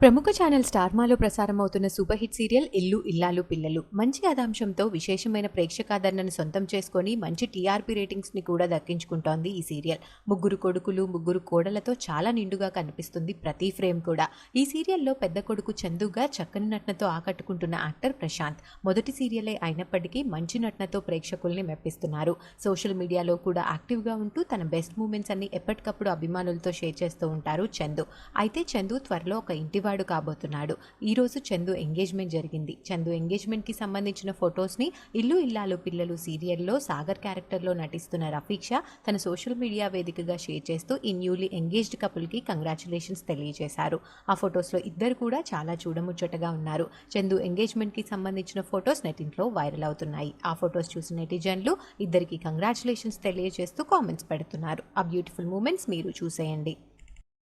ప్రముఖ channel స్టార్మాలో ప్రసారమవుతున్న super hit serial ఇల్లు ఇల్లాలు పిల్లలు మంచి కథాంశంతో విశేషమైన ప్రేక్షకాదరణను సొంతం చేసుకొని మంచి టీఆర్పీ రేటింగ్స్ని కూడా దక్కించుకుంటోంది ఈ సీరియల్. ముగ్గురు కొడుకులు ముగ్గురు కోడలతో చాలా నిండుగా కనిపిస్తుంది ప్రతి ఫ్రేమ్ కూడా. ఈ సీరియల్లో పెద్ద కొడుకు చందుగా చక్కని నటనతో ఆకట్టుకుంటున్న యాక్టర్ ప్రశాంత్. మొదటి సీరియలే అయినప్పటికీ మంచి నటనతో ప్రేక్షకుల్ని మెప్పిస్తున్నారు. సోషల్ మీడియాలో కూడా యాక్టివ్గా ఉంటూ తన బెస్ట్ మూమెంట్స్ అన్ని ఎప్పటికప్పుడు అభిమానులతో షేర్ చేస్తూ ఉంటారు చందు. అయితే చందు త్వరలో ఒక ఇంటివాడు కాబోతున్నాడు. ఈరోజు చందు ఎంగేజ్మెంట్ జరిగింది. చందు ఎంగేజ్మెంట్కి సంబంధించిన ఫొటోస్ని ఇల్లు ఇల్లాలు పిల్లలు సీరియల్లో సాగర్ క్యారెక్టర్లో నటిస్తున్న రఫీక్ షా తన సోషల్ మీడియా వేదికగా షేర్ చేస్తూ ఈ న్యూలీ ఎంగేజ్డ్ కపుల్కి కంగ్రాచులేషన్స్ తెలియజేశారు. ఆ ఫొటోస్లో ఇద్దరు కూడా చాలా చూడముచ్చటగా ఉన్నారు. చందు ఎంగేజ్మెంట్కి సంబంధించిన ఫొటోస్ నెట్టింట్లో వైరల్ అవుతున్నాయి. ఆ ఫొటోస్ చూసిన నెటిజన్లు ఇద్దరికి కంగ్రాచులేషన్స్ తెలియజేస్తూ కామెంట్స్ పెడుతున్నారు. ఆ బ్యూటిఫుల్ మూమెంట్స్ మీరు చూసేయండి.